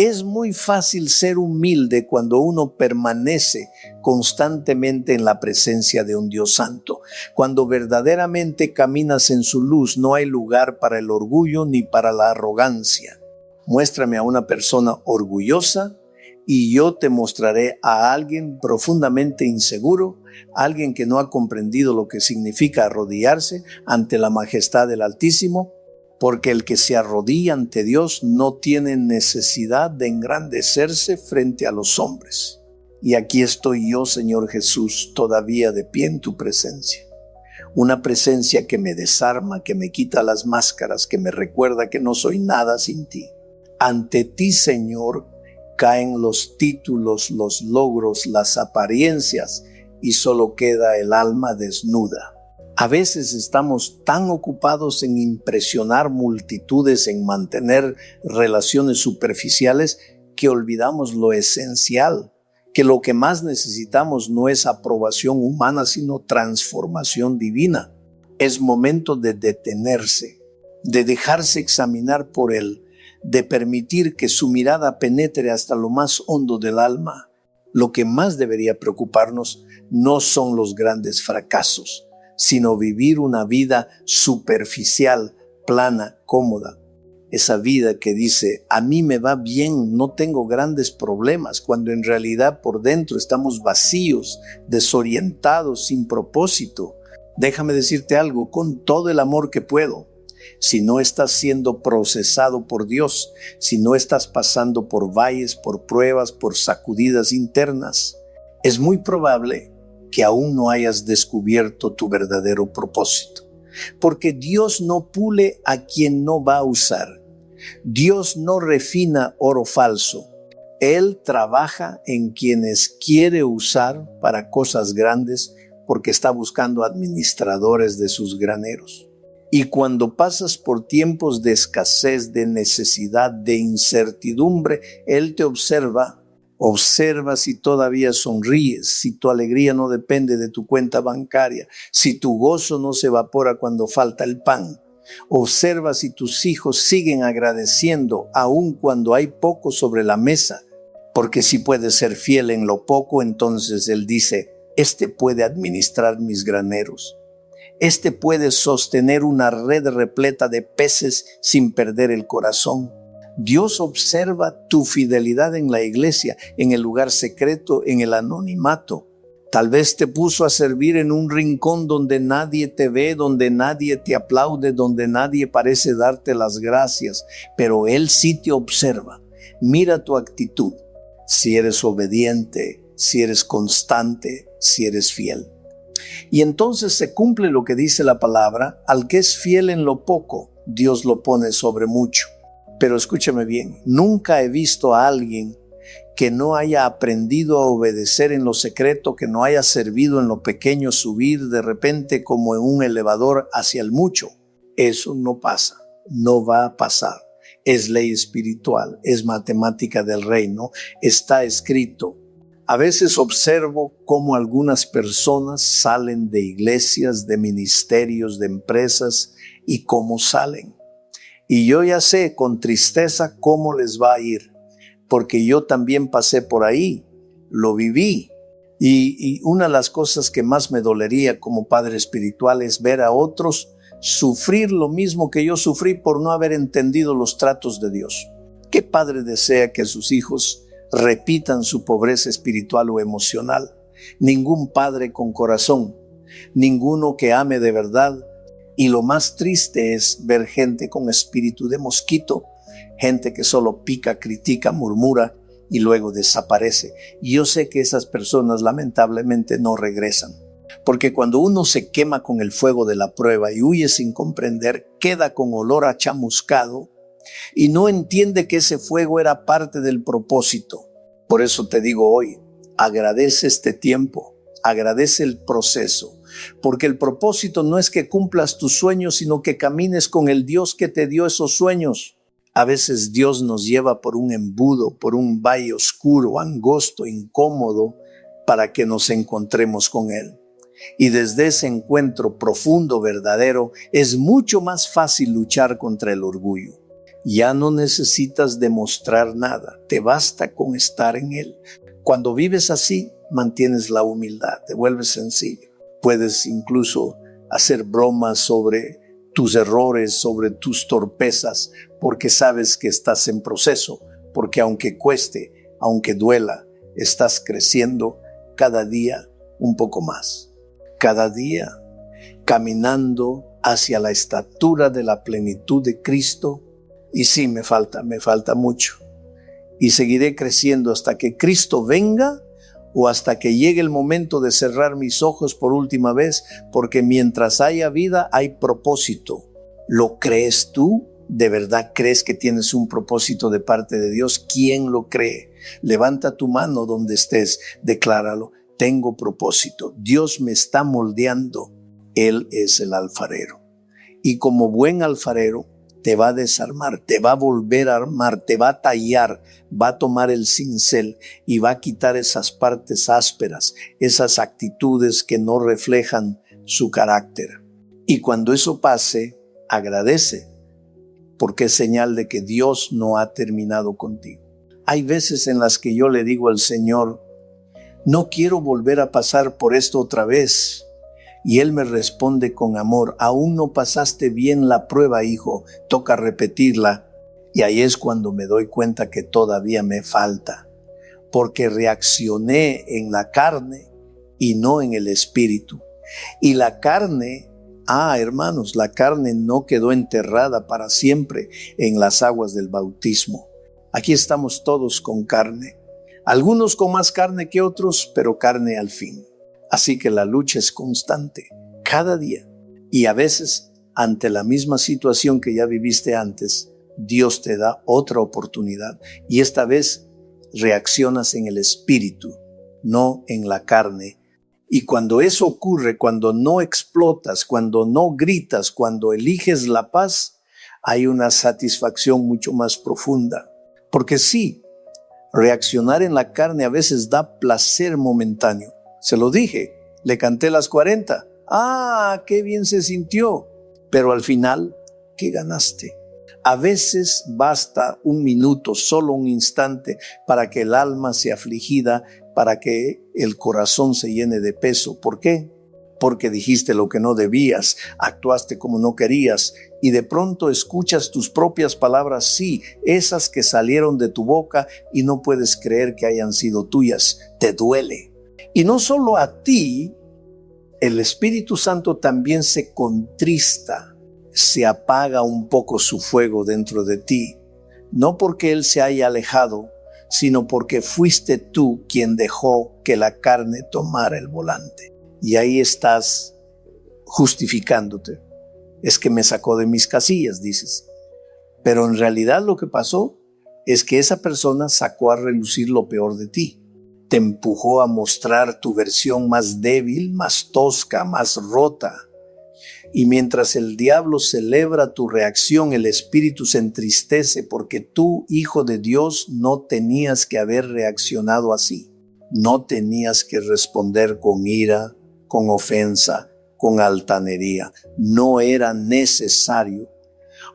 Es muy fácil ser humilde cuando uno permanece constantemente en la presencia de un Dios santo. Cuando verdaderamente caminas en su luz, no hay lugar para el orgullo ni para la arrogancia. Muéstrame a una persona orgullosa y yo te mostraré a alguien profundamente inseguro, alguien que no ha comprendido lo que significa arrodillarse ante la majestad del Altísimo, porque el que se arrodilla ante Dios no tiene necesidad de engrandecerse frente a los hombres. Y aquí estoy yo, Señor Jesús, todavía de pie en tu presencia. Una presencia que me desarma, que me quita las máscaras, que me recuerda que no soy nada sin ti. Ante ti, Señor, caen los títulos, los logros, las apariencias y solo queda el alma desnuda. A veces estamos tan ocupados en impresionar multitudes, en mantener relaciones superficiales, que olvidamos lo esencial, que lo que más necesitamos no es aprobación humana, sino transformación divina. Es momento de detenerse, de dejarse examinar por Él, de permitir que su mirada penetre hasta lo más hondo del alma. Lo que más debería preocuparnos no son los grandes fracasos, sino vivir una vida superficial, plana, cómoda. Esa vida que dice, a mí me va bien, no tengo grandes problemas, cuando en realidad por dentro estamos vacíos, desorientados, sin propósito. Déjame decirte algo, con todo el amor que puedo. Si no estás siendo procesado por Dios, si no estás pasando por valles, por pruebas, por sacudidas internas, es muy probable que aún no hayas descubierto tu verdadero propósito. Porque Dios no pule a quien no va a usar. Dios no refina oro falso. Él trabaja en quienes quiere usar para cosas grandes porque está buscando administradores de sus graneros. Y cuando pasas por tiempos de escasez, de necesidad, de incertidumbre, Él te observa. Observa si todavía sonríes, si tu alegría no depende de tu cuenta bancaria, si tu gozo no se evapora cuando falta el pan. Observa si tus hijos siguen agradeciendo aun cuando hay poco sobre la mesa, porque si puedes ser fiel en lo poco, entonces Él dice, este puede administrar mis graneros. Este puede sostener una red repleta de peces sin perder el corazón. Dios observa tu fidelidad en la iglesia, en el lugar secreto, en el anonimato. Tal vez te puso a servir en un rincón donde nadie te ve, donde nadie te aplaude, donde nadie parece darte las gracias, pero Él sí te observa. Mira tu actitud, si eres obediente, si eres constante, si eres fiel. Y entonces se cumple lo que dice la palabra, al que es fiel en lo poco, Dios lo pone sobre mucho. Pero escúchame bien, nunca he visto a alguien que no haya aprendido a obedecer en lo secreto, que no haya servido en lo pequeño, subir de repente como en un elevador hacia el mucho. Eso no pasa, no va a pasar. Es ley espiritual, es matemática del reino, está escrito. A veces observo cómo algunas personas salen de iglesias, de ministerios, de empresas y cómo salen. Y yo ya sé con tristeza cómo les va a ir, porque yo también pasé por ahí, lo viví. Y una de las cosas que más me dolería como padre espiritual es ver a otros sufrir lo mismo que yo sufrí por no haber entendido los tratos de Dios. ¿Qué padre desea que sus hijos repitan su pobreza espiritual o emocional? Ningún padre con corazón, ninguno que ame de verdad. Y lo más triste es ver gente con espíritu de mosquito, gente que solo pica, critica, murmura y luego desaparece. Y yo sé que esas personas lamentablemente no regresan, porque cuando uno se quema con el fuego de la prueba y huye sin comprender, queda con olor a chamuscado y no entiende que ese fuego era parte del propósito. Por eso te digo hoy, agradece este tiempo, agradece el proceso. Porque el propósito no es que cumplas tus sueños, sino que camines con el Dios que te dio esos sueños. A veces Dios nos lleva por un embudo, por un valle oscuro, angosto, incómodo, para que nos encontremos con Él. Y desde ese encuentro profundo, verdadero, es mucho más fácil luchar contra el orgullo. Ya no necesitas demostrar nada, te basta con estar en Él. Cuando vives así, mantienes la humildad, te vuelves sencillo. Puedes incluso hacer bromas sobre tus errores, sobre tus torpezas, porque sabes que estás en proceso, porque aunque cueste, aunque duela, estás creciendo cada día un poco más. Cada día caminando hacia la estatura de la plenitud de Cristo. Y sí, me falta mucho. Y seguiré creciendo hasta que Cristo venga o hasta que llegue el momento de cerrar mis ojos por última vez, porque mientras haya vida hay propósito. ¿Lo crees tú? ¿De verdad crees que tienes un propósito de parte de Dios? ¿Quién lo cree? Levanta tu mano donde estés, decláralo. Tengo propósito. Dios me está moldeando. Él es el alfarero. Y como buen alfarero, te va a desarmar, te va a volver a armar, te va a tallar, va a tomar el cincel y va a quitar esas partes ásperas, esas actitudes que no reflejan su carácter. Y cuando eso pase, agradece, porque es señal de que Dios no ha terminado contigo. Hay veces en las que yo le digo al Señor, no quiero volver a pasar por esto otra vez. Y Él me responde con amor, aún no pasaste bien la prueba, hijo, toca repetirla. Y ahí es cuando me doy cuenta que todavía me falta, porque reaccioné en la carne y no en el espíritu. Y la carne, hermanos, la carne no quedó enterrada para siempre en las aguas del bautismo. Aquí estamos todos con carne, algunos con más carne que otros, pero carne al fin. Así que la lucha es constante, cada día. Y a veces, ante la misma situación que ya viviste antes, Dios te da otra oportunidad. Y esta vez reaccionas en el espíritu, no en la carne. Y cuando eso ocurre, cuando no explotas, cuando no gritas, cuando eliges la paz, hay una satisfacción mucho más profunda. Porque sí, reaccionar en la carne a veces da placer momentáneo. Se lo dije, le canté las 40. Qué bien se sintió. Pero al final, ¿qué ganaste? A veces basta un minuto, solo un instante, para que el alma sea afligida, para que el corazón se llene de peso. ¿Por qué? Porque dijiste lo que no debías, actuaste como no querías, y de pronto escuchas tus propias palabras, sí, esas que salieron de tu boca y no puedes creer que hayan sido tuyas. Te duele. Y no solo a ti, el Espíritu Santo también se contrista, se apaga un poco su fuego dentro de ti. No porque Él se haya alejado, sino porque fuiste tú quien dejó que la carne tomara el volante. Y ahí estás justificándote. Es que me sacó de mis casillas, dices. Pero en realidad lo que pasó es que esa persona sacó a relucir lo peor de ti. Te empujó a mostrar tu versión más débil, más tosca, más rota. Y mientras el diablo celebra tu reacción, el espíritu se entristece porque tú, hijo de Dios, no tenías que haber reaccionado así. No tenías que responder con ira, con ofensa, con altanería. No era necesario.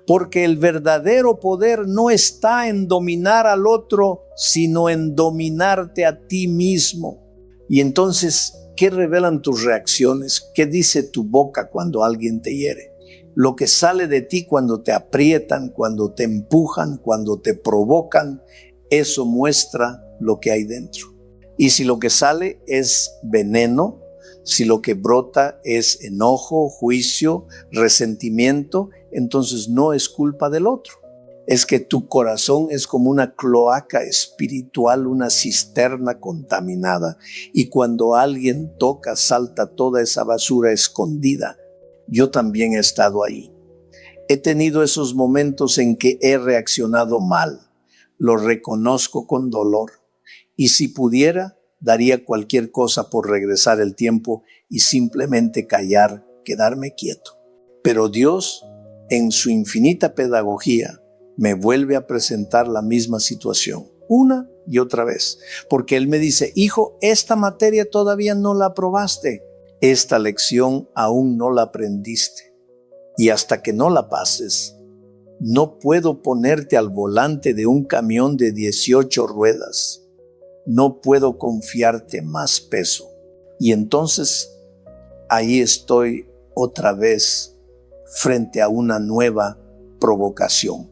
Porque el verdadero poder no está en dominar al otro, sino en dominarte a ti mismo. Y entonces, ¿qué revelan tus reacciones? ¿Qué dice tu boca cuando alguien te hiere? Lo que sale de ti cuando te aprietan, cuando te empujan, cuando te provocan, eso muestra lo que hay dentro. Y si lo que sale es veneno, si lo que brota es enojo, juicio, resentimiento, entonces no es culpa del otro. Es que tu corazón es como una cloaca espiritual, una cisterna contaminada. Y cuando alguien toca, salta toda esa basura escondida. Yo también he estado ahí. He tenido esos momentos en que he reaccionado mal. Lo reconozco con dolor. Y si pudiera, daría cualquier cosa por regresar el tiempo y simplemente callar, quedarme quieto. Pero Dios, en su infinita pedagogía, me vuelve a presentar la misma situación, una y otra vez, porque Él me dice, hijo, esta materia todavía no la aprobaste, esta lección aún no la aprendiste, y hasta que no la pases, No puedo ponerte al volante de un camión de 18 ruedas. No puedo confiarte más peso. Y entonces ahí estoy otra vez frente a una nueva provocación.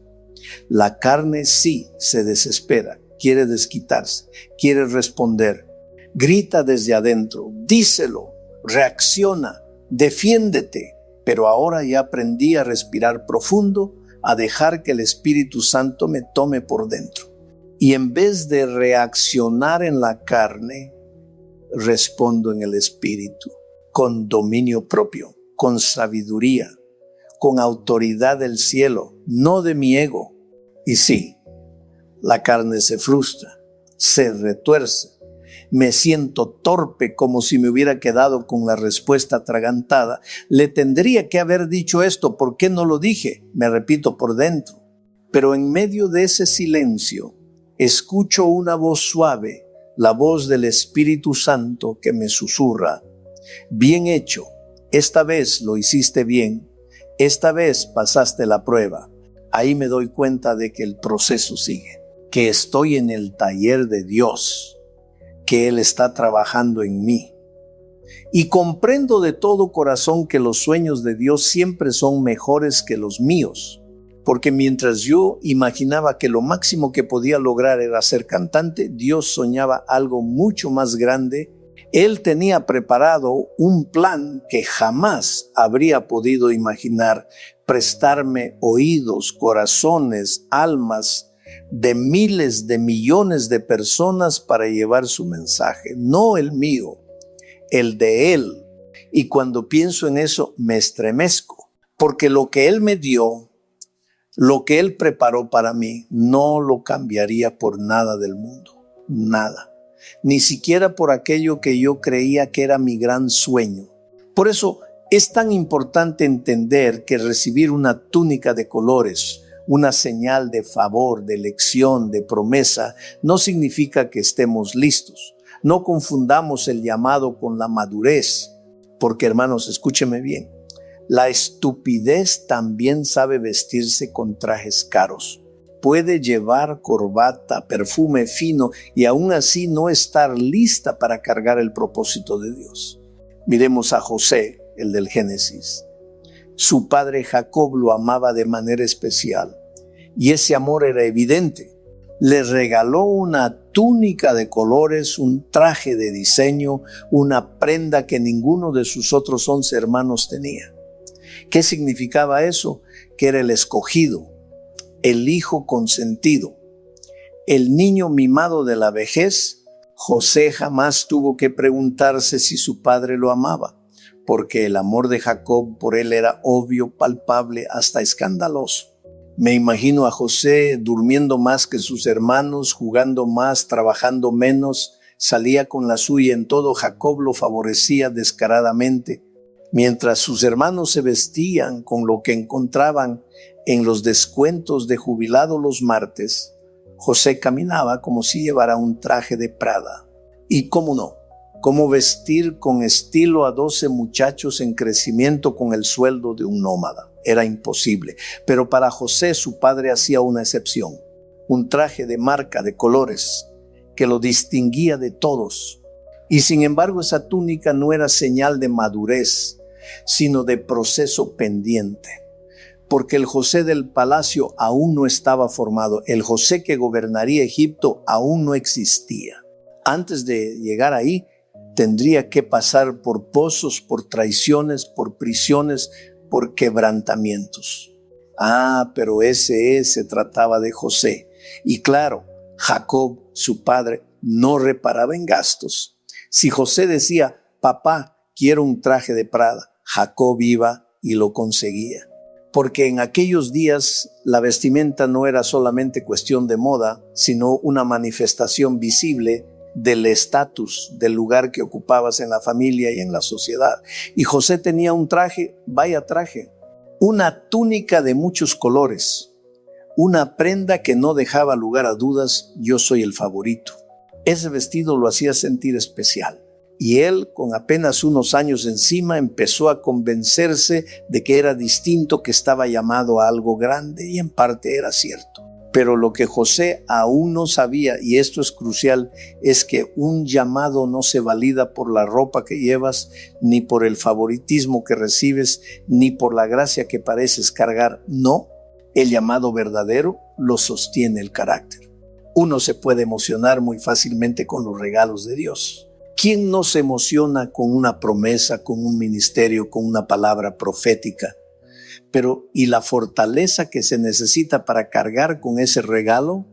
La carne sí se desespera, quiere desquitarse, quiere responder, grita desde adentro, díselo, reacciona, defiéndete. Pero ahora ya aprendí a respirar profundo, a dejar que el Espíritu Santo me tome por dentro. Y en vez de reaccionar en la carne, respondo en el Espíritu, con dominio propio, con sabiduría, con autoridad del cielo, no de mi ego. Y sí, la carne se frustra, se retuerce. Me siento torpe, como si me hubiera quedado con la respuesta atragantada. Le tendría que haber dicho esto, ¿por qué no lo dije? Me repito por dentro. Pero en medio de ese silencio, escucho una voz suave, la voz del Espíritu Santo que me susurra. Bien hecho, esta vez lo hiciste bien, esta vez pasaste la prueba. Ahí me doy cuenta de que el proceso sigue, que estoy en el taller de Dios, que Él está trabajando en mí. Y comprendo de todo corazón que los sueños de Dios siempre son mejores que los míos, porque mientras yo imaginaba que lo máximo que podía lograr era ser cantante, Dios soñaba algo mucho más grande. Él tenía preparado un plan que jamás habría podido imaginar, prestarme oídos, corazones, almas de miles de millones de personas para llevar su mensaje, no el mío, el de Él. Y cuando pienso en eso me estremezco, porque lo que Él me dio, lo que Él preparó para mí, no lo cambiaría por nada del mundo, nada. Ni siquiera por aquello que yo creía que era mi gran sueño. Por eso es tan importante entender que recibir una túnica de colores, una señal de favor, de elección, de promesa, no significa que estemos listos. No confundamos el llamado con la madurez, porque hermanos, escúcheme bien, la estupidez también sabe vestirse con trajes caros. Puede llevar corbata, perfume fino y aún así no estar lista para cargar el propósito de Dios. Miremos a José, el del Génesis. Su padre Jacob lo amaba de manera especial y ese amor era evidente. Le regaló una túnica de colores, un traje de diseño, una prenda que ninguno de sus otros 11 hermanos tenía. ¿Qué significaba eso? Que era el escogido, el hijo consentido, el niño mimado de la vejez. José jamás tuvo que preguntarse si su padre lo amaba, porque el amor de Jacob por él era obvio, palpable, hasta escandaloso. Me imagino a José durmiendo más que sus hermanos, jugando más, trabajando menos, salía con la suya en todo. Jacob lo favorecía descaradamente, mientras sus hermanos se vestían con lo que encontraban en los descuentos de jubilado los martes. José caminaba como si llevara un traje de Prada. Y cómo no, cómo vestir con estilo a 12 muchachos en crecimiento con el sueldo de un nómada. Era imposible. Pero para José su padre hacía una excepción. Un traje de marca, de colores, que lo distinguía de todos. Y sin embargo esa túnica no era señal de madurez, sino de proceso pendiente. Porque el José del palacio aún no estaba formado. El José que gobernaría Egipto aún no existía. Antes de llegar ahí, tendría que pasar por pozos, por traiciones, por prisiones, por quebrantamientos. Pero ese se trataba de José. Y claro, Jacob, su padre, no reparaba en gastos. Si José decía, papá, quiero un traje de Prada, Jacob iba y lo conseguía. Porque en aquellos días la vestimenta no era solamente cuestión de moda, sino una manifestación visible del estatus, del lugar que ocupabas en la familia y en la sociedad. Y José tenía un traje, vaya traje, una túnica de muchos colores, una prenda que no dejaba lugar a dudas, yo soy el favorito. Ese vestido lo hacía sentir especial. Y él, con apenas unos años encima, empezó a convencerse de que era distinto, que estaba llamado a algo grande, y en parte era cierto. Pero lo que José aún no sabía, y esto es crucial, es que un llamado no se valida por la ropa que llevas, ni por el favoritismo que recibes, ni por la gracia que pareces cargar. No, el llamado verdadero lo sostiene el carácter. Uno se puede emocionar muy fácilmente con los regalos de Dios. ¿Quién no se emociona con una promesa, con un ministerio, con una palabra profética? Pero ¿y la fortaleza que se necesita para cargar con ese regalo?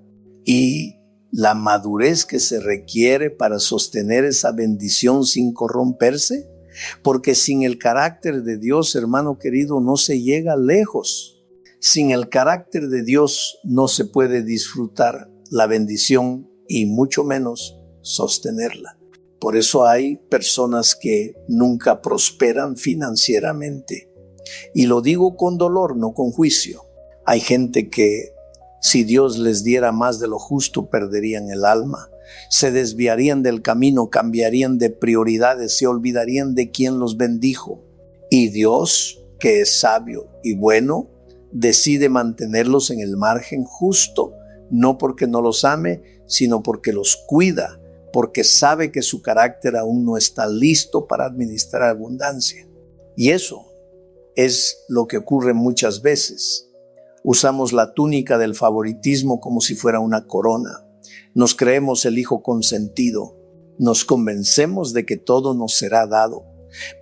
¿Y la madurez que se requiere para sostener esa bendición sin corromperse? Porque sin el carácter de Dios, hermano querido, no se llega lejos. Sin el carácter de Dios no se puede disfrutar la bendición y mucho menos sostenerla. Por eso hay personas que nunca prosperan financieramente. Y lo digo con dolor, no con juicio. Hay gente que, si Dios les diera más de lo justo, perderían el alma. Se desviarían del camino, cambiarían de prioridades, se olvidarían de quien los bendijo. Y Dios, que es sabio y bueno, decide mantenerlos en el margen justo, no porque no los ame, sino porque los cuida, porque sabe que su carácter aún no está listo para administrar abundancia. Y eso es lo que ocurre muchas veces. Usamos la túnica del favoritismo como si fuera una corona. Nos creemos el hijo consentido. Nos convencemos de que todo nos será dado.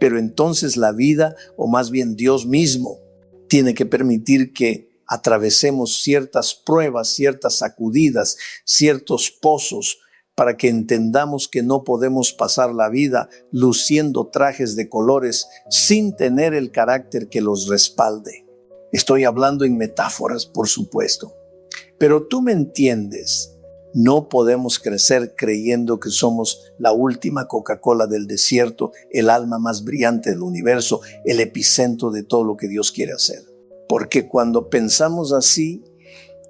Pero entonces la vida, o más bien Dios mismo, tiene que permitir que atravesemos ciertas pruebas, ciertas sacudidas, ciertos pozos, para que entendamos que no podemos pasar la vida luciendo trajes de colores sin tener el carácter que los respalde. Estoy hablando en metáforas, por supuesto. Pero tú me entiendes. No podemos crecer creyendo que somos la última Coca-Cola del desierto, el alma más brillante del universo, el epicentro de todo lo que Dios quiere hacer. Porque cuando pensamos así,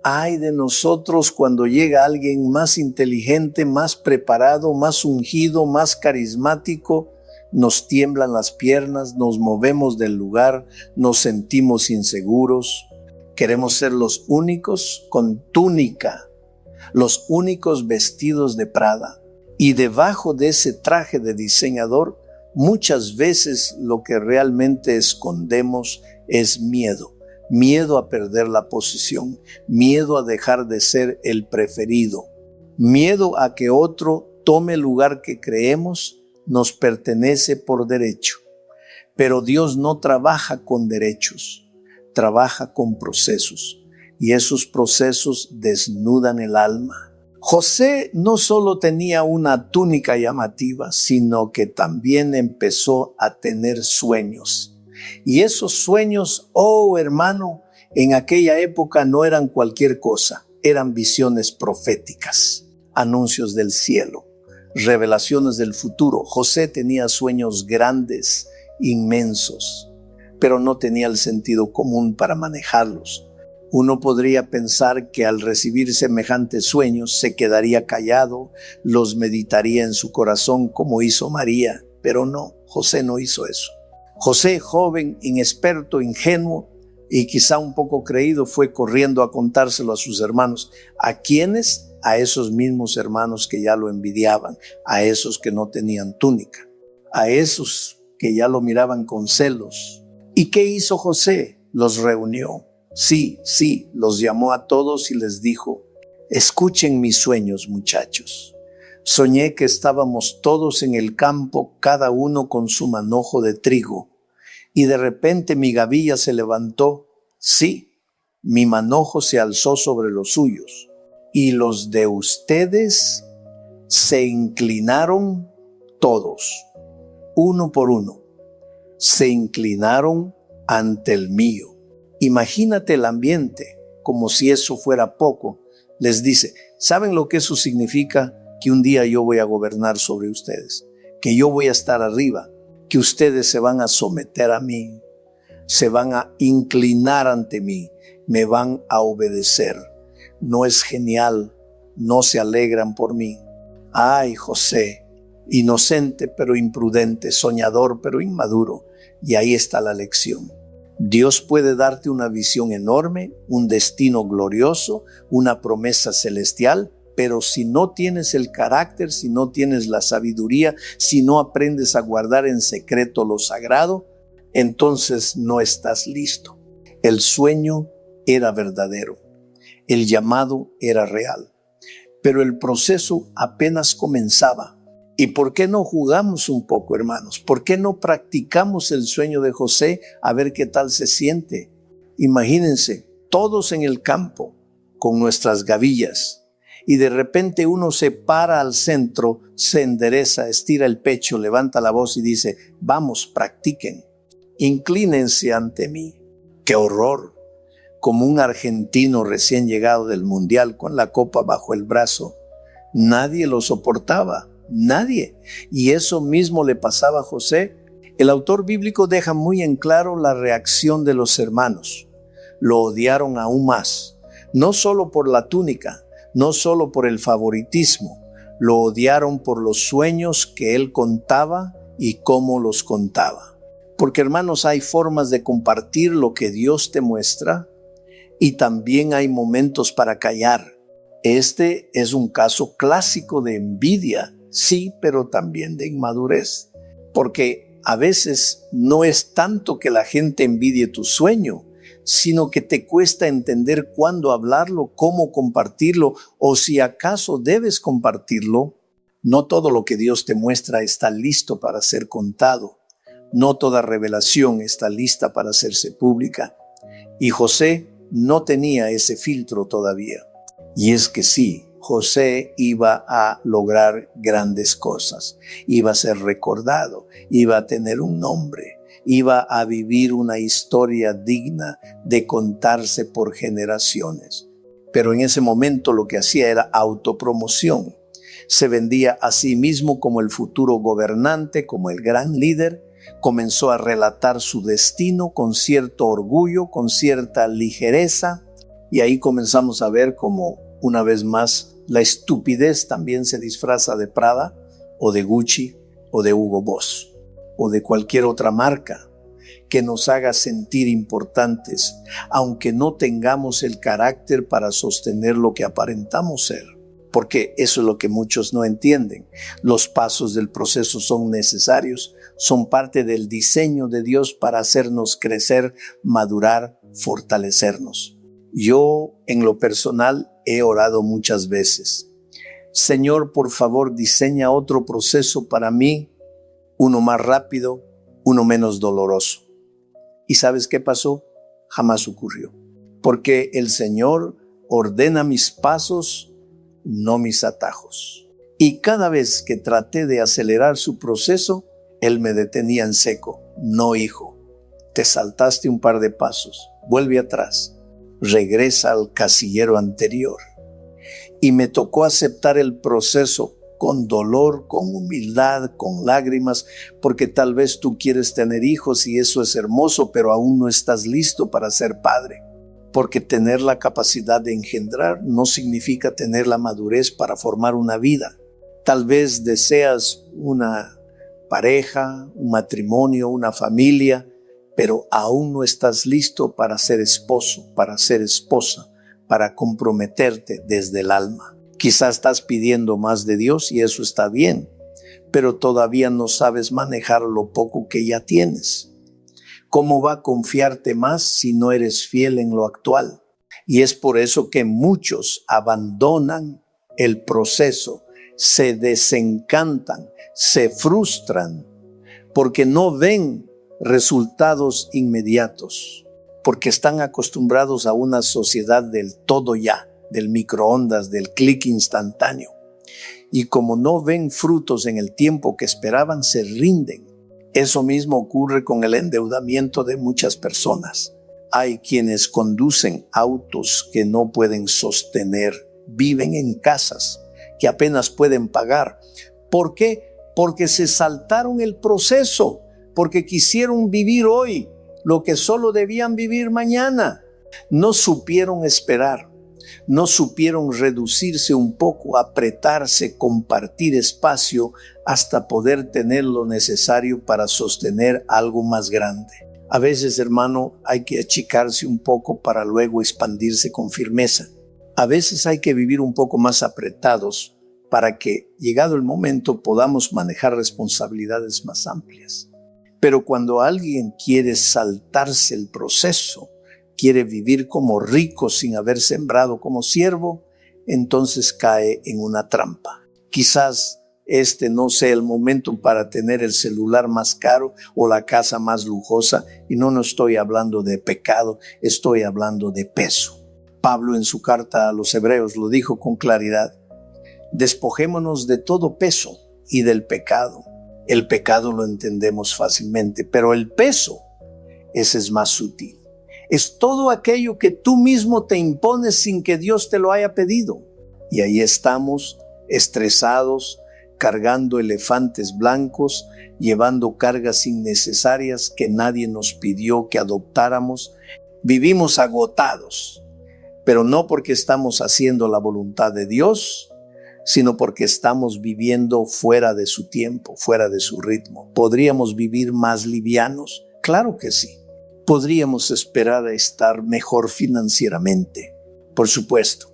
ay de nosotros cuando llega alguien más inteligente, más preparado, más ungido, más carismático, nos tiemblan las piernas, nos movemos del lugar, nos sentimos inseguros. Queremos ser los únicos con túnica, los únicos vestidos de Prada. Y debajo de ese traje de diseñador, muchas veces lo que realmente escondemos es miedo. Miedo a perder la posición, miedo a dejar de ser el preferido, miedo a que otro tome el lugar que creemos nos pertenece por derecho. Pero Dios no trabaja con derechos, trabaja con procesos, y esos procesos desnudan el alma. José no solo tenía una túnica llamativa, sino que también empezó a tener sueños. Y esos sueños, oh hermano, en aquella época no eran cualquier cosa, eran visiones proféticas, anuncios del cielo, revelaciones del futuro. José tenía sueños grandes, inmensos, pero no tenía el sentido común para manejarlos. Uno podría pensar que al recibir semejantes sueños se quedaría callado, los meditaría en su corazón como hizo María, pero no, José no hizo eso. José, joven, inexperto, ingenuo y quizá un poco creído, fue corriendo a contárselo a sus hermanos. ¿A quiénes? A esos mismos hermanos que ya lo envidiaban, a esos que no tenían túnica, a esos que ya lo miraban con celos. ¿Y qué hizo José? Los reunió. Sí, los llamó a todos y les dijo: escuchen mis sueños, muchachos. Soñé que estábamos todos en el campo, cada uno con su manojo de trigo, y de repente mi gavilla se levantó. Sí, mi manojo se alzó sobre los suyos, y los de ustedes se inclinaron todos, uno por uno, se inclinaron ante el mío. Imagínate el ambiente, como si eso fuera poco. Les dice: ¿saben lo que eso significa? Que un día yo voy a gobernar sobre ustedes, que yo voy a estar arriba, que ustedes se van a someter a mí, se van a inclinar ante mí, me van a obedecer. ¿No es genial? ¿No se alegran por mí? Ay, José, inocente pero imprudente, soñador pero inmaduro. Y ahí está la lección. Dios puede darte una visión enorme, un destino glorioso, una promesa celestial, pero si no tienes el carácter, si no tienes la sabiduría, si no aprendes a guardar en secreto lo sagrado, entonces no estás listo. El sueño era verdadero, el llamado era real, pero el proceso apenas comenzaba. ¿Y por qué no jugamos un poco, hermanos? ¿Por qué no practicamos el sueño de José a ver qué tal se siente? Imagínense, todos en el campo con nuestras gavillas y de repente uno se para al centro, se endereza, estira el pecho, levanta la voz y dice: vamos, practiquen, inclínense ante mí. ¡Qué horror! Como un argentino recién llegado del mundial con la copa bajo el brazo. Nadie lo soportaba. Nadie. Y eso mismo le pasaba a José. El autor bíblico deja muy en claro la reacción de los hermanos. Lo odiaron aún más, no solo por la túnica, no solo por el favoritismo, lo odiaron por los sueños que él contaba y cómo los contaba. Porque, hermanos, hay formas de compartir lo que Dios te muestra y también hay momentos para callar. Este es un caso clásico de envidia. Sí, pero también de inmadurez, porque a veces no es tanto que la gente envidie tu sueño, sino que te cuesta entender cuándo hablarlo, cómo compartirlo, o si acaso debes compartirlo. No todo lo que Dios te muestra está listo para ser contado. No toda revelación está lista para hacerse pública. Y José no tenía ese filtro todavía. Y es que sí, José iba a lograr grandes cosas, iba a ser recordado, iba a tener un nombre, iba a vivir una historia digna de contarse por generaciones. Pero en ese momento lo que hacía era autopromoción. Se vendía a sí mismo como el futuro gobernante, como el gran líder. Comenzó a relatar su destino con cierto orgullo, con cierta ligereza. Y ahí comenzamos a ver cómo, una vez más, la estupidez también se disfraza de Prada o de Gucci o de Hugo Boss o de cualquier otra marca que nos haga sentir importantes, aunque no tengamos el carácter para sostener lo que aparentamos ser. Porque eso es lo que muchos no entienden. Los pasos del proceso son necesarios, son parte del diseño de Dios para hacernos crecer, madurar, fortalecernos. Yo, en lo personal, he orado muchas veces. Señor, por favor, diseña otro proceso para mí, uno más rápido, uno menos doloroso. ¿Y sabes qué pasó? Jamás ocurrió. Porque el Señor ordena mis pasos, no mis atajos. Y cada vez que traté de acelerar su proceso, Él me detenía en seco. No, hijo, te saltaste un par de pasos, vuelve atrás. Regresa al casillero anterior. Y me tocó aceptar el proceso con dolor, con humildad, con lágrimas, porque tal vez tú quieres tener hijos y eso es hermoso, pero aún no estás listo para ser padre. Porque tener la capacidad de engendrar no significa tener la madurez para formar una vida. Tal vez deseas una pareja, un matrimonio, una familia, pero aún no estás listo para ser esposo, para ser esposa, para comprometerte desde el alma. Quizás estás pidiendo más de Dios y eso está bien, pero todavía no sabes manejar lo poco que ya tienes. ¿Cómo va a confiarte más si no eres fiel en lo actual? Y es por eso que muchos abandonan el proceso, se desencantan, se frustran, porque no ven resultados inmediatos, porque están acostumbrados a una sociedad del todo ya, del microondas, del clic instantáneo. Y como no ven frutos en el tiempo que esperaban, se rinden. Eso mismo ocurre con el endeudamiento de muchas personas. Hay quienes conducen autos que no pueden sostener, viven en casas que apenas pueden pagar. ¿Por qué? Porque se saltaron el proceso, porque quisieron vivir hoy lo que solo debían vivir mañana. No supieron esperar, no supieron reducirse un poco, apretarse, compartir espacio hasta poder tener lo necesario para sostener algo más grande. A veces, hermano, hay que achicarse un poco para luego expandirse con firmeza. A veces hay que vivir un poco más apretados para que, llegado el momento, podamos manejar responsabilidades más amplias. Pero cuando alguien quiere saltarse el proceso, quiere vivir como rico sin haber sembrado como siervo, entonces cae en una trampa. Quizás este no sea el momento para tener el celular más caro o la casa más lujosa, y no estoy hablando de pecado, estoy hablando de peso. Pablo en su carta a los Hebreos lo dijo con claridad: despojémonos de todo peso y del pecado. El pecado lo entendemos fácilmente, pero el peso, ese es más sutil. Es todo aquello que tú mismo te impones sin que Dios te lo haya pedido. Y ahí estamos, estresados, cargando elefantes blancos, llevando cargas innecesarias que nadie nos pidió que adoptáramos. Vivimos agotados, pero no porque estamos haciendo la voluntad de Dios, sino porque estamos viviendo fuera de su tiempo, fuera de su ritmo. ¿Podríamos vivir más livianos? Claro que sí. Podríamos esperar a estar mejor financieramente, por supuesto,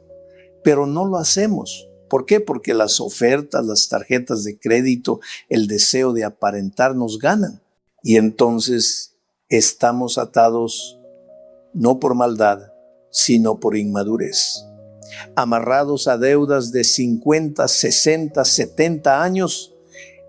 pero no lo hacemos. ¿Por qué? Porque las ofertas, las tarjetas de crédito, el deseo de aparentar nos ganan. Y entonces estamos atados no por maldad, sino por inmadurez. Amarrados a deudas de 50, 60, 70 años,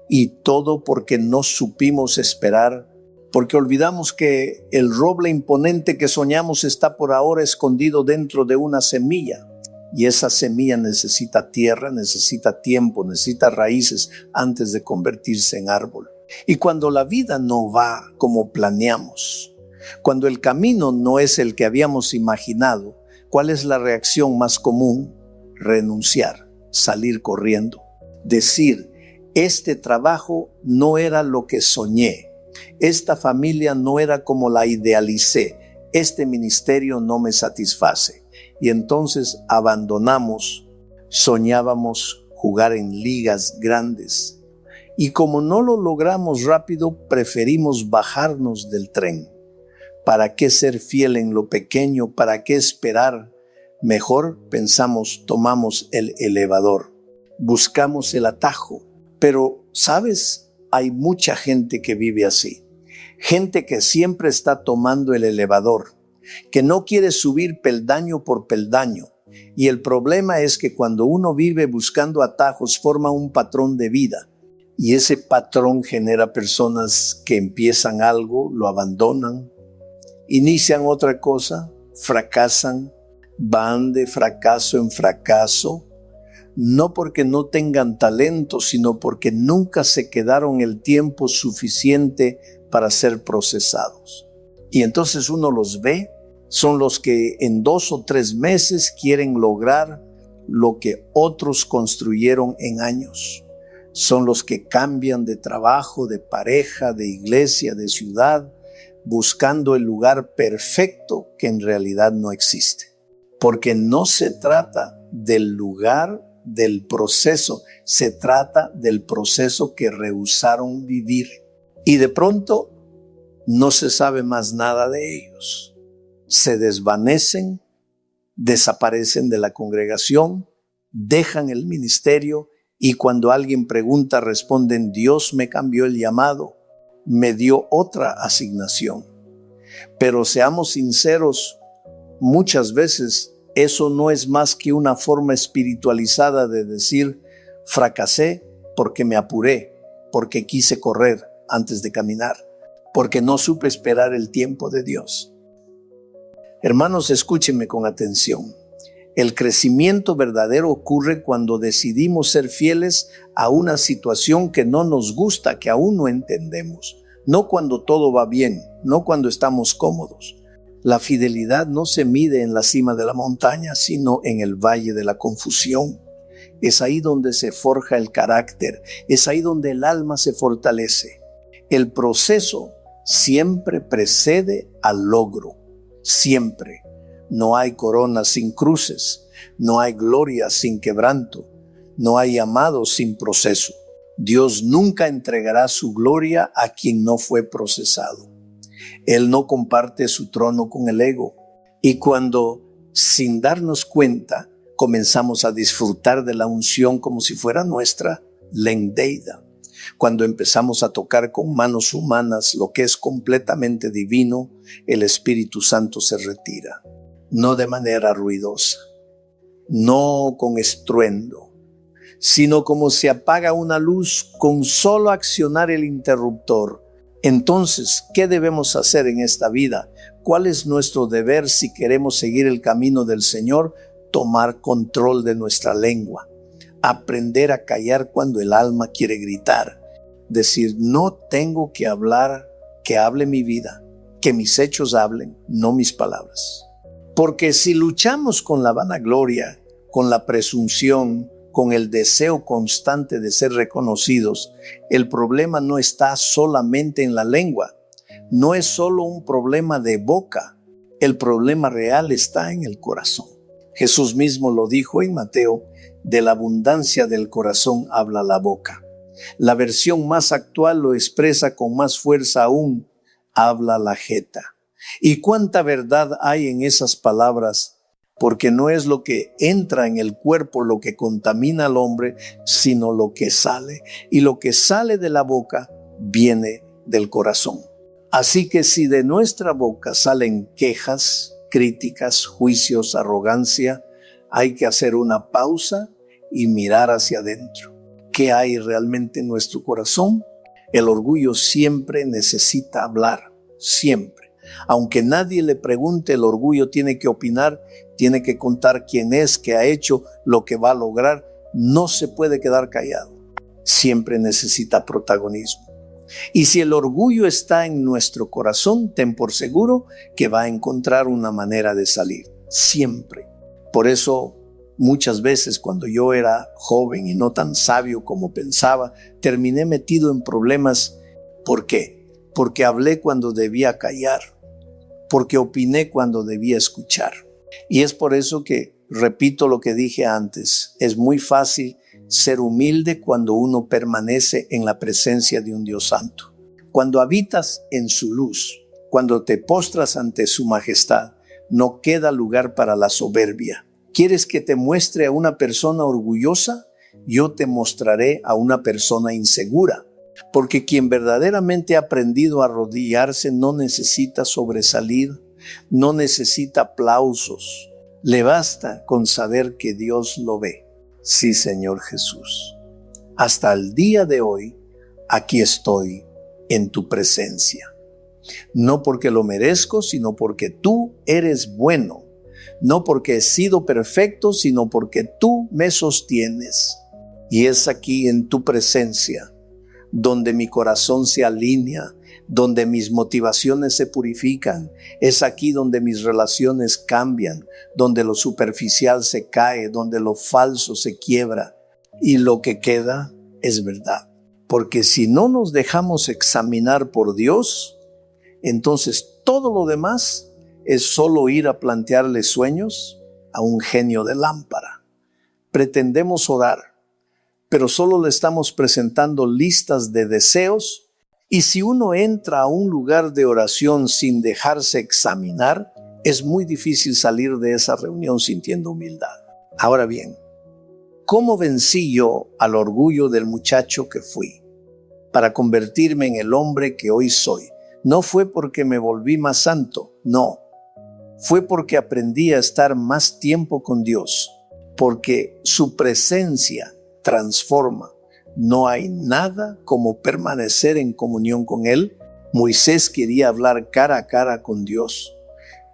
y todo porque no supimos esperar, porque olvidamos que el roble imponente que soñamos está por ahora escondido dentro de una semilla, y esa semilla necesita tierra, necesita tiempo, necesita raíces antes de convertirse en árbol. Y cuando la vida no va como planeamos, cuando el camino no es el que habíamos imaginado, ¿cuál es la reacción más común? Renunciar, salir corriendo, decir: este trabajo no era lo que soñé, esta familia no era como la idealicé, este ministerio no me satisface. Y entonces abandonamos. Soñábamos jugar en ligas grandes, y como no lo logramos rápido, preferimos bajarnos del tren. ¿Para qué ser fiel en lo pequeño? ¿Para qué esperar? Mejor pensamos, tomamos el elevador, buscamos el atajo. Pero, ¿sabes? Hay mucha gente que vive así. Gente que siempre está tomando el elevador, que no quiere subir peldaño por peldaño. Y el problema es que cuando uno vive buscando atajos, forma un patrón de vida. Y ese patrón genera personas que empiezan algo, lo abandonan, inician otra cosa, fracasan, van de fracaso en fracaso, no porque no tengan talento, sino porque nunca se quedaron el tiempo suficiente para ser procesados. Y entonces uno los ve, son los que en 2 o 3 meses quieren lograr lo que otros construyeron en años. Son los que cambian de trabajo, de pareja, de iglesia, de ciudad, buscando el lugar perfecto que en realidad no existe. Porque no se trata del lugar, del proceso, se trata del proceso que rehusaron vivir. Y de pronto no se sabe más nada de ellos. Se desvanecen, desaparecen de la congregación, dejan el ministerio, y cuando alguien pregunta responden: Dios me cambió el llamado, me dio otra asignación. Pero seamos sinceros, muchas veces eso no es más que una forma espiritualizada de decir: fracasé porque me apuré, porque quise correr antes de caminar, porque no supe esperar el tiempo de Dios. Hermanos, escúchenme con atención. El crecimiento verdadero ocurre cuando decidimos ser fieles a una situación que no nos gusta, que aún no entendemos. No cuando todo va bien, no cuando estamos cómodos. La fidelidad no se mide en la cima de la montaña, sino en el valle de la confusión. Es ahí donde se forja el carácter, es ahí donde el alma se fortalece. El proceso siempre precede al logro, siempre. No hay corona sin cruces, No hay gloria sin quebranto. No hay amado sin proceso. Dios nunca entregará su gloria a quien no fue procesado. Él no comparte su trono con el ego. Y cuando, sin darnos cuenta, comenzamos a disfrutar de la unción como si fuera nuestra, la endeida. Cuando empezamos a tocar con manos humanas lo que es completamente divino, el Espíritu Santo se retira. No de manera ruidosa, no con estruendo, sino como se apaga una luz con solo accionar el interruptor. Entonces, ¿qué debemos hacer en esta vida? ¿Cuál es nuestro deber si queremos seguir el camino del Señor? Tomar control de nuestra lengua. Aprender a callar cuando el alma quiere gritar. Decir, no tengo que hablar, que hable mi vida, que mis hechos hablen, no mis palabras. Porque si luchamos con la vanagloria, con la presunción, con el deseo constante de ser reconocidos, el problema no está solamente en la lengua. No es solo un problema de boca. El problema real está en el corazón. Jesús mismo lo dijo en Mateo, de la abundancia del corazón habla la boca. La versión más actual lo expresa con más fuerza aún, habla la jeta. ¿Y cuánta verdad hay en esas palabras? Porque no es lo que entra en el cuerpo lo que contamina al hombre, sino lo que sale. Y lo que sale de la boca viene del corazón. Así que si de nuestra boca salen quejas, críticas, juicios, arrogancia, hay que hacer una pausa y mirar hacia adentro. ¿Qué hay realmente en nuestro corazón? El orgullo siempre necesita hablar, siempre. Aunque nadie le pregunte, el orgullo tiene que opinar, tiene que contar quién es, qué ha hecho, lo que va a lograr. No se puede quedar callado. Siempre necesita protagonismo. Y si el orgullo está en nuestro corazón, ten por seguro que va a encontrar una manera de salir. Siempre. Por eso, muchas veces cuando yo era joven y no tan sabio como pensaba, terminé metido en problemas. ¿Por qué? Porque hablé cuando debía callar. Porque opiné cuando debía escuchar. Y es por eso que, repito lo que dije antes, es muy fácil ser humilde cuando uno permanece en la presencia de un Dios santo. Cuando habitas en su luz, cuando te postras ante su majestad, no queda lugar para la soberbia. ¿Quieres que te muestre a una persona orgullosa? Yo te mostraré a una persona insegura. Porque quien verdaderamente ha aprendido a arrodillarse no necesita sobresalir, no necesita aplausos. Le basta con saber que Dios lo ve. Sí, Señor Jesús. Hasta el día de hoy, aquí estoy en tu presencia. No porque lo merezco, sino porque tú eres bueno. No porque he sido perfecto, sino porque tú me sostienes. Y es aquí en tu presencia donde mi corazón se alinea, donde mis motivaciones se purifican. Es aquí donde mis relaciones cambian, donde lo superficial se cae, donde lo falso se quiebra y lo que queda es verdad. Porque si no nos dejamos examinar por Dios, entonces todo lo demás es solo ir a plantearle sueños a un genio de lámpara. Pretendemos orar, pero solo le estamos presentando listas de deseos, y si uno entra a un lugar de oración sin dejarse examinar, es muy difícil salir de esa reunión sintiendo humildad. Ahora bien, ¿cómo vencí yo al orgullo del muchacho que fui para convertirme en el hombre que hoy soy? No fue porque me volví más santo, no. Fue porque aprendí a estar más tiempo con Dios, porque su presencia transforma. No hay nada como permanecer en comunión con Él. Moisés quería hablar cara a cara con Dios,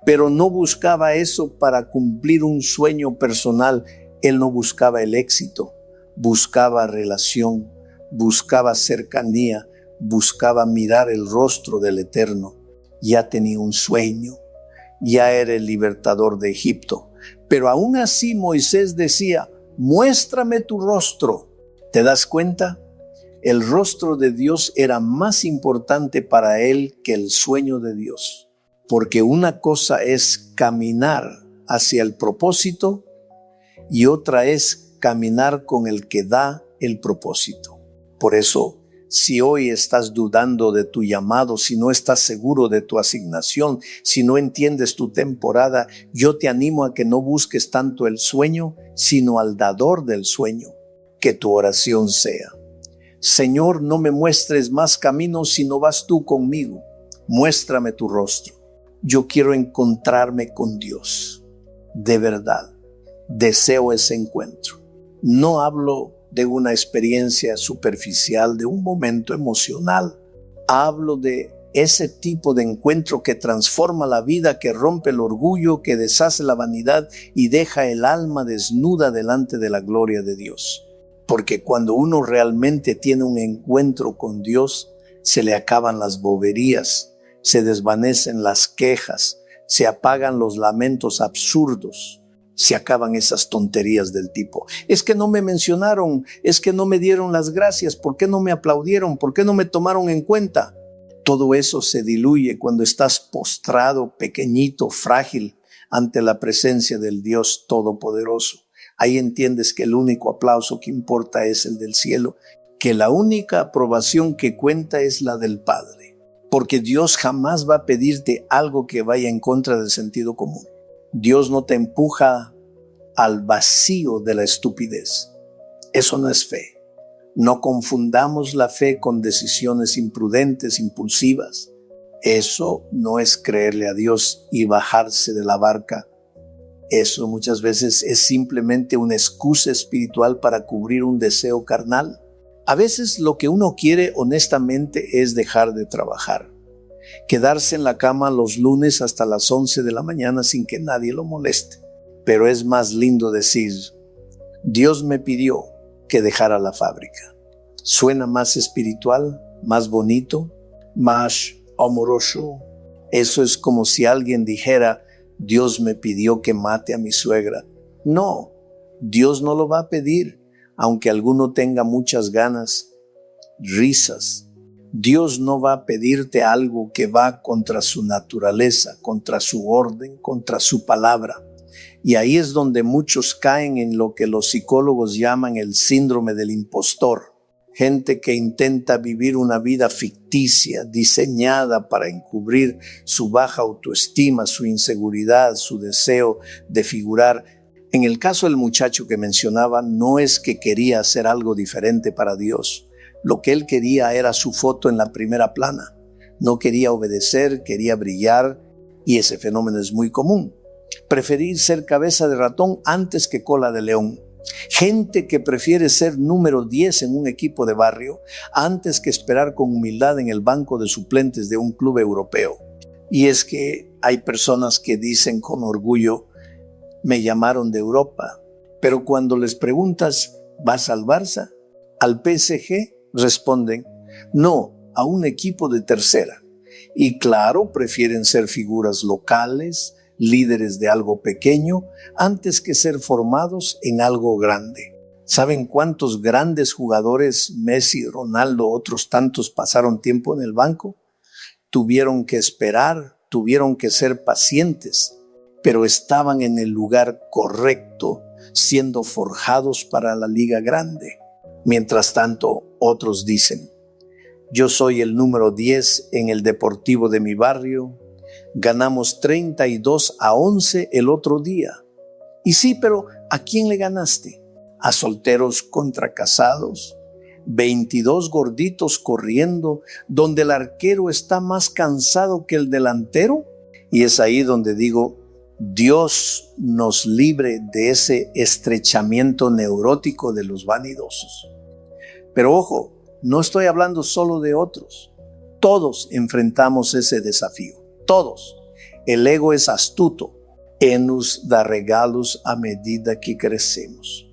pero no buscaba eso para cumplir un sueño personal. Él no buscaba el éxito, buscaba relación, buscaba cercanía, buscaba mirar el rostro del Eterno. Ya tenía un sueño, ya era el libertador de Egipto. Pero aún así Moisés decía, muéstrame tu rostro. ¿Te das cuenta? El rostro de Dios era más importante para él que el sueño de Dios. Porque una cosa es caminar hacia el propósito y otra es caminar con el que da el propósito. Por eso, si hoy estás dudando de tu llamado, si no estás seguro de tu asignación, si no entiendes tu temporada, yo te animo a que no busques tanto el sueño, sino al dador del sueño. Que tu oración sea: Señor, no me muestres más caminos si no vas tú conmigo. Muéstrame tu rostro. Yo quiero encontrarme con Dios. De verdad, deseo ese encuentro. No hablo de una experiencia superficial, de un momento emocional. Hablo de ese tipo de encuentro que transforma la vida, que rompe el orgullo, que deshace la vanidad y deja el alma desnuda delante de la gloria de Dios. Porque cuando uno realmente tiene un encuentro con Dios, se le acaban las boberías, se desvanecen las quejas, se apagan los lamentos absurdos. Se acaban esas tonterías del tipo: es que no me mencionaron, es que no me dieron las gracias, ¿por qué no me aplaudieron? ¿Por qué no me tomaron en cuenta? Todo eso se diluye cuando estás postrado, pequeñito, frágil, ante la presencia del Dios Todopoderoso. Ahí entiendes que el único aplauso que importa es el del cielo, que la única aprobación que cuenta es la del Padre, porque Dios jamás va a pedirte algo que vaya en contra del sentido común. Dios no te empuja al vacío de la estupidez. Eso no es fe. No confundamos la fe con decisiones imprudentes, impulsivas. Eso no es creerle a Dios y bajarse de la barca. Eso muchas veces es simplemente una excusa espiritual para cubrir un deseo carnal. A veces lo que uno quiere honestamente es dejar de trabajar. Quedarse en la cama los lunes hasta las 11 de la mañana sin que nadie lo moleste. Pero es más lindo decir: Dios me pidió que dejara la fábrica. Suena más espiritual, más bonito, más amoroso. Eso es como si alguien dijera: Dios me pidió que mate a mi suegra. No, Dios no lo va a pedir, aunque alguno tenga muchas ganas, risas. Dios no va a pedirte algo que va contra su naturaleza, contra su orden, contra su palabra. Y ahí es donde muchos caen en lo que los psicólogos llaman el síndrome del impostor. Gente que intenta vivir una vida ficticia, diseñada para encubrir su baja autoestima, su inseguridad, su deseo de figurar. En el caso del muchacho que mencionaba, no es que quería hacer algo diferente para Dios. Lo que él quería era su foto en la primera plana. No quería obedecer, quería brillar, y ese fenómeno es muy común. Preferir ser cabeza de ratón antes que cola de león. Gente que prefiere ser número 10 en un equipo de barrio antes que esperar con humildad en el banco de suplentes de un club europeo. Y es que hay personas que dicen con orgullo: me llamaron de Europa. Pero cuando les preguntas: ¿vas al Barça? ¿Al PSG? Responden: no, a un equipo de tercera. Y claro, prefieren ser figuras locales, líderes de algo pequeño, antes que ser formados en algo grande. ¿Saben cuántos grandes jugadores, Messi, Ronaldo, otros tantos, pasaron tiempo en el banco? Tuvieron que esperar, tuvieron que ser pacientes, pero estaban en el lugar correcto, siendo forjados para la liga grande. Mientras tanto, otros dicen: yo soy el número 10 en el deportivo de mi barrio, ganamos 32-11 el otro día. Y sí, pero ¿a quién le ganaste? ¿A solteros contra casados? 22 gorditos corriendo, donde el arquero está más cansado que el delantero. Y es ahí donde digo: Dios nos libre de ese estrechamiento neurótico de los vanidosos. Pero ojo, no estoy hablando solo de otros. Todos enfrentamos ese desafío. Todos. El ego es astuto. Él nos da regalos a medida que crecemos.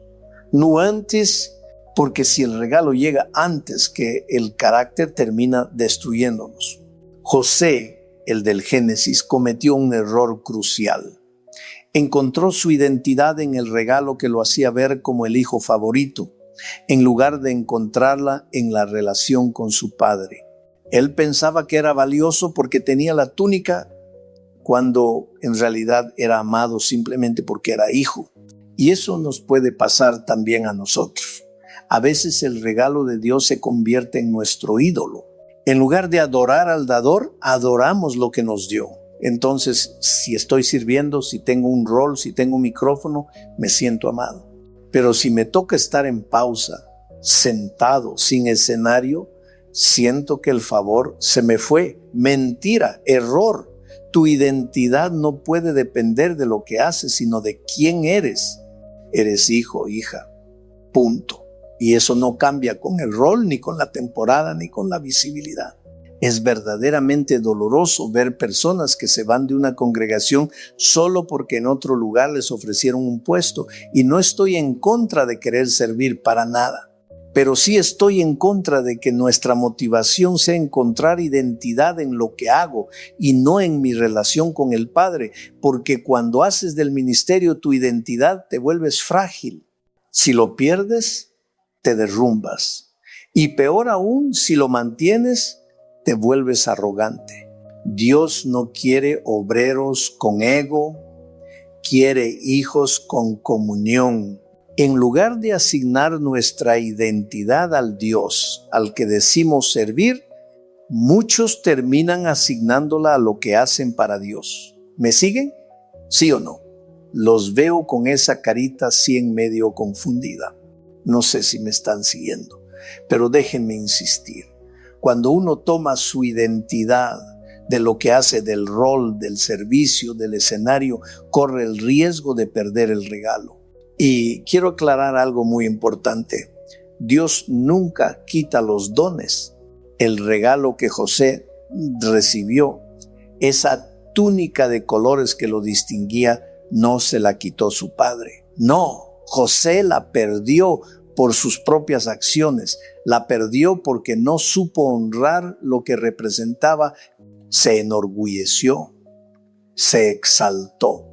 No antes, porque si el regalo llega antes que el carácter, termina destruyéndonos. José, el del Génesis, cometió un error crucial. Encontró su identidad en el regalo que lo hacía ver como el hijo favorito, en lugar de encontrarla en la relación con su padre. Él pensaba que era valioso porque tenía la túnica, cuando en realidad era amado simplemente porque era hijo. Y eso nos puede pasar también a nosotros. A veces el regalo de Dios se convierte en nuestro ídolo. En lugar de adorar al dador, adoramos lo que nos dio. Entonces, si estoy sirviendo, si tengo un rol, si tengo un micrófono, me siento amado. Pero si me toca estar en pausa, sentado, sin escenario, siento que el favor se me fue. Mentira, error. Tu identidad no puede depender de lo que haces, sino de quién eres. Eres hijo, hija. Punto. Y eso no cambia con el rol, ni con la temporada, ni con la visibilidad. Es verdaderamente doloroso ver personas que se van de una congregación solo porque en otro lugar les ofrecieron un puesto. Y no estoy en contra de querer servir para nada. Pero sí estoy en contra de que nuestra motivación sea encontrar identidad en lo que hago y no en mi relación con el Padre. Porque cuando haces del ministerio tu identidad, te vuelves frágil. Si lo pierdes, te derrumbas. Y peor aún, si lo mantienes, te vuelves arrogante. Dios no quiere obreros con ego, quiere hijos con comunión. En lugar de asignar nuestra identidad al Dios al que decimos servir, muchos terminan asignándola a lo que hacen para Dios. ¿Me siguen? ¿Sí o no? Los veo con esa carita así en medio confundida. No sé si me están siguiendo, pero déjenme insistir. Cuando uno toma su identidad de lo que hace, del rol, del servicio, del escenario, corre el riesgo de perder el regalo. Y quiero aclarar algo muy importante. Dios nunca quita los dones. El regalo que José recibió, esa túnica de colores que lo distinguía, no se la quitó su padre. No, José la perdió por sus propias acciones. La perdió porque no supo honrar lo que representaba. Se enorgulleció, se exaltó.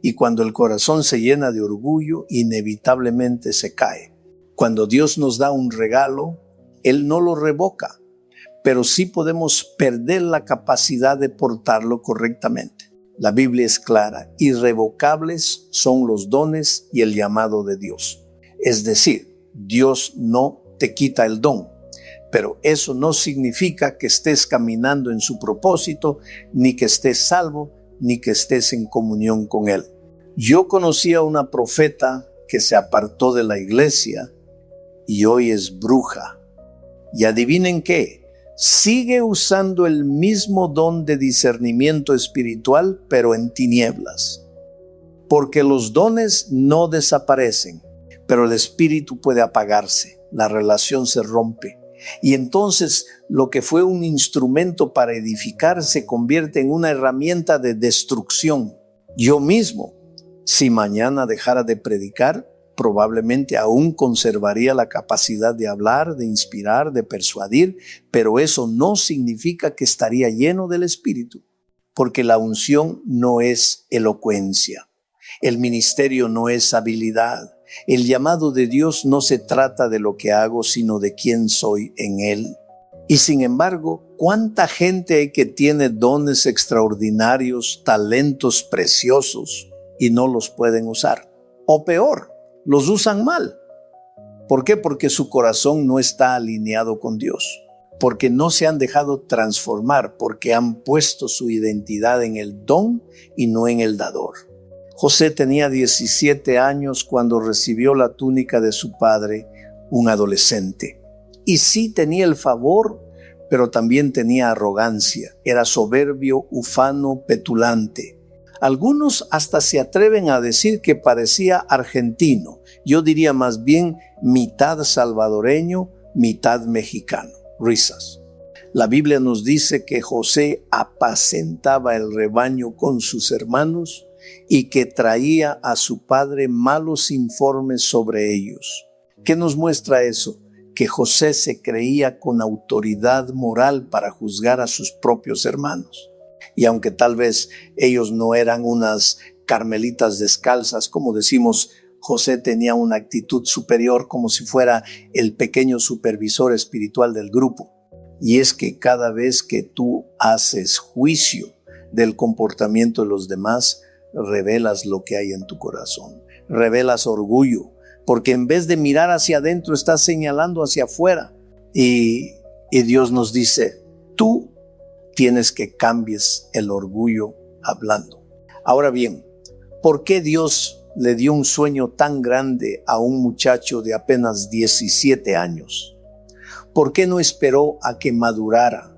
Y cuando el corazón se llena de orgullo, inevitablemente se cae. Cuando Dios nos da un regalo, Él no lo revoca, pero sí podemos perder la capacidad de portarlo correctamente. La Biblia es clara: irrevocables son los dones y el llamado de Dios. Es decir, Dios no te quita el don, pero eso no significa que estés caminando en su propósito, ni que estés salvo, ni que estés en comunión con Él. Yo conocí a una profeta que se apartó de la iglesia y hoy es bruja. Y adivinen qué, sigue usando el mismo don de discernimiento espiritual, pero en tinieblas. Porque los dones no desaparecen, pero el espíritu puede apagarse, la relación se rompe. Y entonces lo que fue un instrumento para edificar se convierte en una herramienta de destrucción. Yo mismo, si mañana dejara de predicar, probablemente aún conservaría la capacidad de hablar, de inspirar, de persuadir, pero eso no significa que estaría lleno del Espíritu, porque la unción no es elocuencia, el ministerio no es habilidad, el llamado de Dios no se trata de lo que hago, sino de quién soy en Él. Y sin embargo, ¿cuánta gente hay que tiene dones extraordinarios, talentos preciosos y no los pueden usar? O peor, los usan mal. ¿Por qué? Porque su corazón no está alineado con Dios, porque no se han dejado transformar, porque han puesto su identidad en el don y no en el dador. José tenía 17 años cuando recibió la túnica de su padre, un adolescente. Y sí tenía el favor, pero también tenía arrogancia. Era soberbio, ufano, petulante. Algunos hasta se atreven a decir que parecía argentino. Yo diría más bien mitad salvadoreño, mitad mexicano. Risas. La Biblia nos dice que José apacentaba el rebaño con sus hermanos y que traía a su padre malos informes sobre ellos. ¿Qué nos muestra eso? Que José se creía con autoridad moral para juzgar a sus propios hermanos. Y aunque tal vez ellos no eran unas carmelitas descalzas, como decimos, José tenía una actitud superior, como si fuera el pequeño supervisor espiritual del grupo. Y es que cada vez que tú haces juicio del comportamiento de los demás, revelas lo que hay en tu corazón. revelas orgullo, porque en vez de mirar hacia adentro, estás señalando hacia afuera. Y Dios nos dice, tú tienes que cambies el orgullo hablando. Ahora bien, ¿por qué Dios le dio un sueño tan grande a un muchacho de apenas 17 años? ¿Por qué no esperó a que madurara